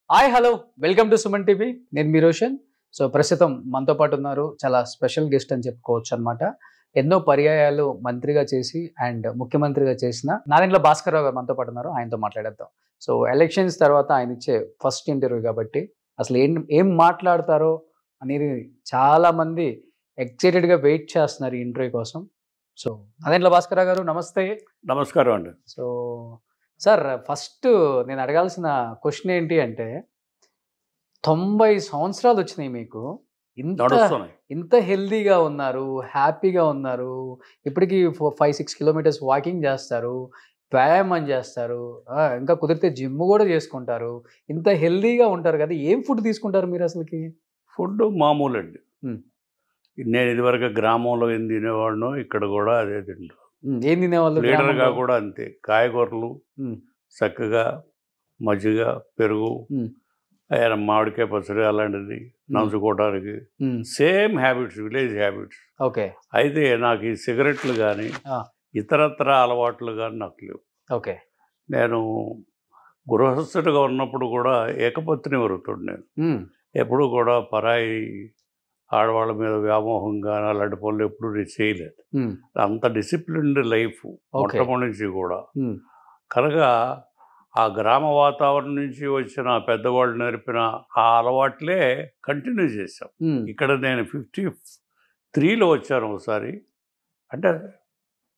Hi hello welcome to Suman TV. నేను మీ Roshan. So ప్రస్తుతం మనతో పాటు ఉన్నారు చాలా స్పెషల్ గెస్ట్ అని చెప్పుకోవచ్చు అనమాట. ఎన్నో పర్యాయాలు మంత్రిగా చేసి అండ్ ముఖ్యమంత్రిగా చేసిన నాదెండ్ల భాస్కర్ రావు గారు మనతో పాటు ఉన్నారు. ఆయనతో మాట్లాడేద్దాం. సో ఎలక్షన్స్ తర్వాత ఆయన ఇచ్చే ఫస్ట్ ఇంటర్వ్యూ కాబట్టి అసలు ఏం మాట్లాడతారో అనేది చాలా మంది ఎక్సైటెడ్గా వెయిట్ చేస్తున్నారు ఈ ఇంటర్వ్యూ కోసం. సో నాదెండ్ల భాస్కర్ రావు గారు నమస్తే. నమస్కారం అండి. సో సార్ ఫస్ట్ నేను అడగాల్సిన క్వశ్చన్ ఏంటి అంటే 90 సంవత్సరాలు వచ్చినాయి మీకు, ఇంత హెల్దీగా ఉన్నారు, హ్యాపీగా ఉన్నారు, ఇప్పటికీ 5-6 కిలోమీటర్స్ వాకింగ్ చేస్తారు, వ్యాయామం చేస్తారు, ఇంకా కుదిరితే జిమ్ కూడా చేసుకుంటారు, ఇంత హెల్దీగా ఉంటారు కదా, ఏం ఫుడ్ తీసుకుంటారు మీరు అసలుకి? ఫుడ్ మామూలు అండి. నేను ఇదివరకు గ్రామంలో ఏం తినేవాడినో ఇక్కడ కూడా అదే తింటాను. ఏం తినేవాళ్ళు? లీడర్గా కూడా అంతే, కాయగూరలు, చక్కగా మజ్జిగ, పెరుగు, మామిడికాయ పచ్చడి అలాంటిది నంచుకోవడానికి. Same habits, village habits. Okay. అయితే నాకు ఈ సిగరెట్లు కానీ ఇతరత్ర అలవాట్లు కానీ నాకు లేవు. ఓకే. నేను గృహస్థుడిగా ఉన్నప్పుడు కూడా ఏకపత్ని వృత్తుడు. నేను ఎప్పుడు కూడా పరాయి ఆడవాళ్ళ మీద వ్యామోహం కానీ అలాంటి పనులు ఎప్పుడు నేను చేయలేదు. అంత డిసిప్లిన్డ్ లైఫ్ మొట్టమొదటి నుంచి కూడా. కనుక ఆ గ్రామ వాతావరణం నుంచి వచ్చిన పెద్దవాళ్ళు నేర్పిన ఆ అలవాట్లే కంటిన్యూ చేశాం. ఇక్కడ నేను 53లో వచ్చాను ఒకసారి, అంటే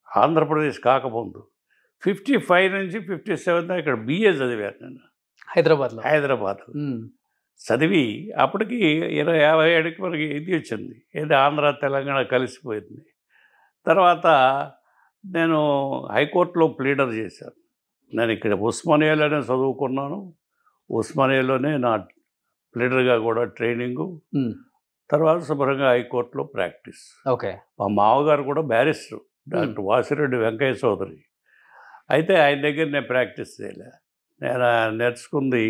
ఆంధ్రప్రదేశ్ కాకముందు. 55 నుంచి 57 ఇక్కడ BA చదివాను నేను హైదరాబాద్. చదివి అప్పటికి 50 మనకి ఇది వచ్చింది, ఏది ఆంధ్ర తెలంగాణ కలిసిపోయింది. తర్వాత నేను హైకోర్టులో ప్లీడర్ చేశాను. నేను ఇక్కడ ఉస్మానియాలోనే చదువుకున్నాను, ఉస్మానియాలోనే నా ప్లీడర్గా కూడా ట్రైనింగు, తర్వాత శుభ్రంగా హైకోర్టులో ప్రాక్టీస్. ఓకే. మా మామగారు కూడా బ్యారిస్టర్, డాక్టర్ వాసిరెడ్డి వెంకయ్య చౌదరి. అయితే ఆయన దగ్గర నేను ప్రాక్టీస్ చేయలే. నేను నేర్చుకుంది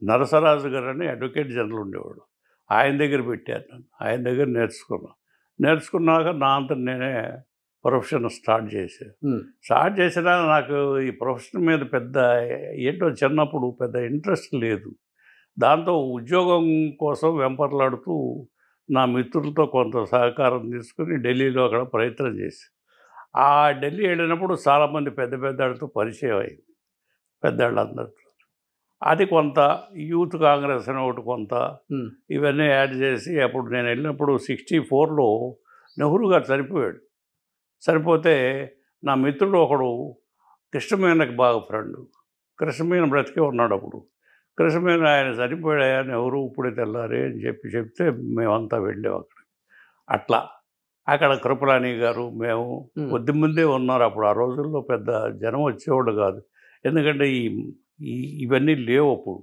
నరసరాజు గారు అని అడ్వకేట్ జనరల్ ఉండేవాడు, ఆయన దగ్గర పెట్టాను. నన్ను ఆయన దగ్గర నేర్చుకున్నాక నా అంతా నేనే ప్రొఫెషన్ స్టార్ట్ చేసినా నాకు ఈ ప్రొఫెషన్ మీద పెద్ద ఏంటో చిన్నప్పుడు పెద్ద ఇంట్రెస్ట్ లేదు. దాంతో ఉద్యోగం కోసం వెంపర్లాడుతూ నా మిత్రులతో కొంత సహకారం తీసుకుని ఢిల్లీలో అక్కడ ప్రయత్నం చేసి, ఆ ఢిల్లీ వెళ్ళినప్పుడు చాలామంది పెద్దవాళ్ళతో పరిచయం అయింది, పెద్దవాళ్ళందరితో. అది కొంత యూత్ కాంగ్రెస్ అని ఒకటి కొంత ఇవన్నీ యాడ్ చేసి, అప్పుడు నేను వెళ్ళినప్పుడు 64లో నెహ్రూ గారు చనిపోయాడు. చనిపోతే నా మిత్రుడు ఒకడు కృష్ణమేనకి బాగా ఫ్రెండ్, కృష్ణమేన బ్రతికే ఉన్నాడు అప్పుడు. కృష్ణమేన ఆయన చనిపోయాయా నెహ్రూ ఇప్పుడే తెల్లారే అని చెప్తే మేమంతా వెళ్ళాము అక్కడ. అట్లా అక్కడ కృపలాని గారు మేము కొద్ది మందే ఉన్నారు అప్పుడు. ఆ రోజుల్లో పెద్ద జనం వచ్చేవాళ్ళు కాదు, ఎందుకంటే ఇవన్నీ లేవు అప్పుడు,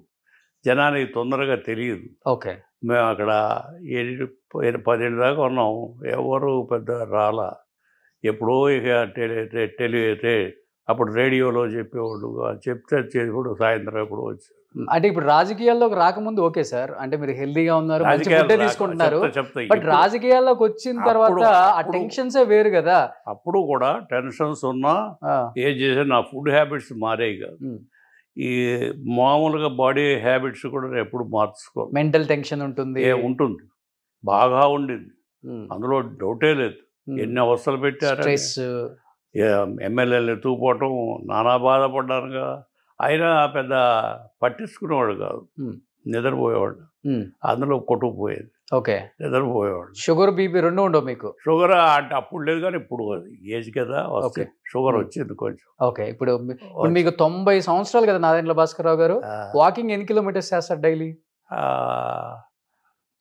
జనానికి తొందరగా తెలియదు. ఓకే. మేము అక్కడ 10 దాకా ఉన్నాం, ఎవరు పెద్ద రాలా. ఎప్పుడో ఇక అప్పుడు రేడియోలో చెప్పేవాళ్ళు, చెప్తే ఇప్పుడు సాయంత్రం ఎప్పుడు వచ్చారు. అంటే ఇప్పుడు రాజకీయాల్లోకి రాకముందు ఓకే సార్, అంటే మీరు హెల్దీగా ఉన్నారు, తీసుకుంటున్నారు, బట్ రాజకీయాల్లోకి వచ్చిన తర్వాత ఆ టెన్షన్స్ వేరు కదా. అప్పుడు కూడా టెన్షన్స్ ఉన్నా ఏం చేసా, నా ఫుడ్ హ్యాబిట్స్ మారాయి కాదు, ఈ మామూలుగా బాడీ హ్యాబిట్స్ కూడా ఎప్పుడు మార్చుకో. మెంటల్ టెన్షన్ ఉంటుంది, బాగా ఉండింది, అందులో డౌటే లేదు. ఎన్ని అవస్థలు పెట్టారు, ఎమ్మెల్యేలు ఎత్తుకుపోవటం, నానా బాధపడ్డానుగా. అయినా పెద్ద పట్టించుకునేవాడు కాదు, నిద్రపోయేవాడు, అందులో కొట్టుకుపోయేది. ఓకే. నిద్రపోయేవాడు. షుగర్ బీపీ రెండు ఉండవు మీకు? షుగర్ అంటే అప్పుడు లేదు, కానీ ఇప్పుడు ఏజ్ కదా వస్తే షుగర్ వచ్చింది కొంచెం. ఓకే. ఇప్పుడు మీకు 90 సంవత్సరాలు కదా నాదెండ్ల భాస్కర్ రావు గారు, వాకింగ్ ఎన్ని కిలోమీటర్స్ చేస్తారు డైలీ?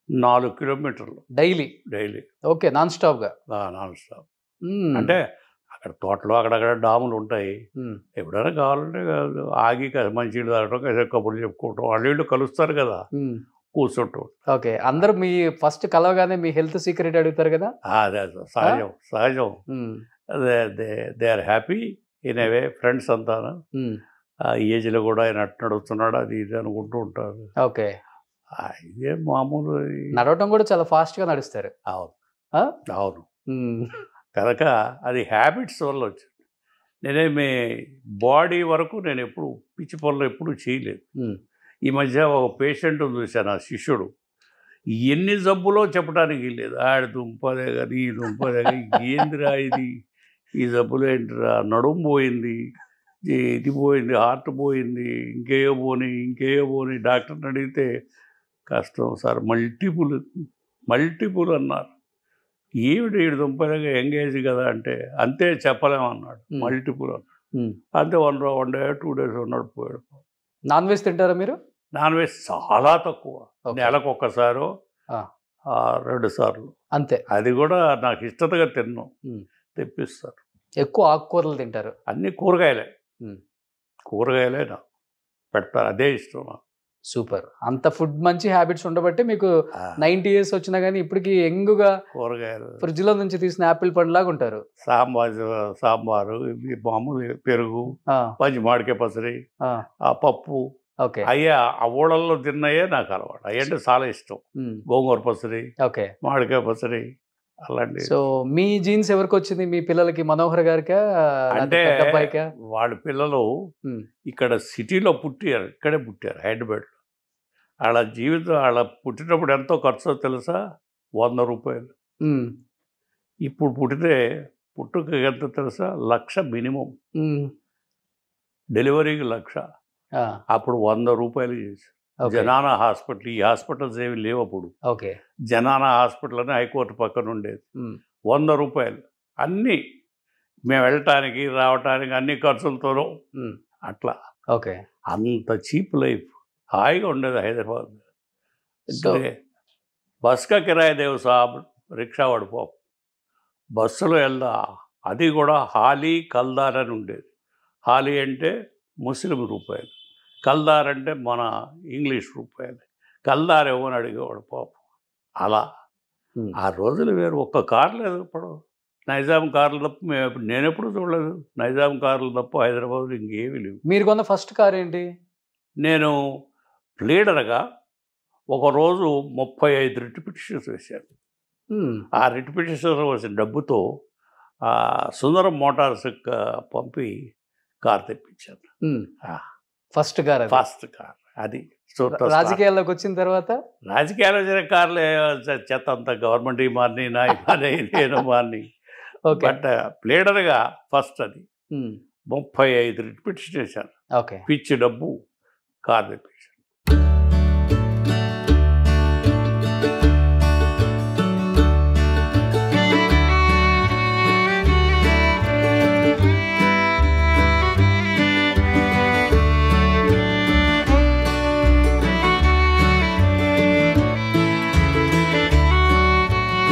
4 కిలోమీటర్లు డైలీ. ఓకే. Non stop. అంటే అక్కడ తోటలో అక్కడక్కడ డాములు ఉంటాయి, ఎప్పుడైనా కావాలంటే ఆగి మంచినీళ్ళు తాగడం, కబుర్లు చెప్పుకోవటం, వాళ్ళు కలుస్తారు కదా, కూర్చుంటాం. ఓకే. అందరూ మీ ఫస్ట్ కలవగానే మీ హెల్త్ సీక్రెట్ అడుగుతారు కదా? అదే సహజం. They are happy in a way, friends అంతా. ఈ ఏజ్లో కూడా ఆయన అట్టు నడుస్తున్నాడు అది ఇది అనుకుంటూ ఉంటారు. ఓకే. ఇదే మామూలు. నడవటం కూడా చాలా ఫాస్ట్గా నడుస్తారు. అవును. కనుక అది హ్యాబిట్స్ వల్ల వచ్చింది. నేనేమి బాడీ వరకు నేను ఎప్పుడు పిచ్చి పనులు ఎప్పుడు చేయలేదు. ఈ మధ్య ఒక పేషెంట్ చూశాను, ఆ శిష్యుడు ఎన్ని జబ్బులో చెప్పడానికి లేదు. ఆడ దుంపదే కానీ ఈ దుంపదే కానీ ఏందిరా ఇది, ఈ జబ్బులు ఏంటిరా, నడుము పోయింది, ఇది పోయింది, హార్ట్ పోయింది, ఇంకేయో పోని డాక్టర్ని అడిగితే కష్టం సార్, మల్టిపుల్ అన్నారు. ఏమిటి ఈడు దుంపదగా ఎంగేజ్ కదా అంటే, అంతే చెప్పలేమన్నాడు. మల్టిపుల్ అన్నాడు. అంతే 1 day 2 days ఉన్నాడు, పోయాడు. నాన్ వెజ్ తింటారా మీరు? నాన్ వెజ్ చాలా తక్కువ, నెలకు ఒక్కసారో 2 సార్లు అంతే. అది కూడా నాకు ఇష్టతగా తిన్నాం, తెప్పిస్తారు. ఎక్కువ ఆకుకూరలు తింటారు? అన్ని కూరగాయలే నాకు పెడతారు, అదే ఇష్టం నాకు. సూపర్. అంత ఫుడ్ మంచి హ్యాబిట్స్ ఉండబట్టి మీకు 90 years వచ్చినా కానీ ఇప్పటికి యంగ్గా కూరగాయలు ఫ్రిడ్జ్ లో నుంచి తీసిన యాపిల్ పండులాగా ఉంటారు. సాంబారు, మామూలు పెరుగు, పచ్చి మామిడికాయ పచ్చడి, ఆ పప్పు, అయ్యా ఆ ఊళ్ళల్లో తిన్నాయే నాకు అలవాటు. అయ్యంటే చాలా ఇష్టం. గోంగూర పచ్చడి, మామిడికాయ పచ్చడి అలాంటి. సో మీ జీన్స్ ఎవరికి వచ్చింది? మీ పిల్లలకి, మనోహర్ గారికా అంటే వాళ్ళ పిల్లలు ఇక్కడ సిటీలో పుట్టారు, ఇక్కడే పుట్టారు, హైదరాబాద్లో. వాళ్ళ జీవితం, వాళ్ళ పుట్టినప్పుడు ఎంతో ఖర్చో తెలుసా? 100 రూపాయలు. ఇప్పుడు పుట్టితే పుట్టుక ఎంత తెలుసా? 1,00,000 మినిమం, డెలివరీకి 1,00,000. అప్పుడు 100 రూపాయలు చేశారు. జనానా హాస్పిటల్, ఈ హాస్పిటల్స్ ఏమి లేవు అప్పుడు. జనానా హాస్పిటల్ అని హైకోర్టు పక్కన ఉండేది. 100 రూపాయలు అన్నీ, మేము వెళ్ళటానికి రావటానికి అన్ని ఖర్చులతోనూ అట్లా. అంత చీప్ లైఫ్, హాయిగా ఉండేది హైదరాబాద్. అంటే బస్కా కిరాయి దేవు సాబ్, రిక్షా పడిపో, బస్సులో వెళ్దా. అది కూడా హాలీ కల్దార్ అని ఉండేది. హాలీ అంటే ముస్లిం రూపాయలు, కల్దార్ అంటే మన ఇంగ్లీష్ రూపాయలు. కల్దార్ ఏమని అడిగేవాడు పాపం. అలా ఆ రోజులు వేరు. ఒక్క కారు లేదు ఇప్పుడు. నైజాం కార్లు తప్ప నేను ఎప్పుడు చూడలేదు. నైజాం కార్లు తప్ప హైదరాబాద్లో ఇంకేమీ లేవు. మీరు కొన్న ఫస్ట్ కార్ ఏంటి? నేను లీడర్గా ఒకరోజు 35 రిట్ పిటిషన్స్ వేశాను. ఆ రిట్ పిటిషన్స్ వచ్చిన డబ్బుతో సుందరం మోటార్స్ పంపి కార్ తెప్పించాను. ఫస్ట్ కార్ అది. రాజకీయాల్లోకి వచ్చిన తర్వాత రాజకీయాలు వచ్చిన కార్లు చెత్త అంతా గవర్నమెంట్ మారిని, నా నేను మారిని. బట్ లీడర్గా ఫస్ట్ అది 35 రిట్ పిటిషన్ వేశాను. పిచ్చి డబ్బు కార్ తెప్పించాను.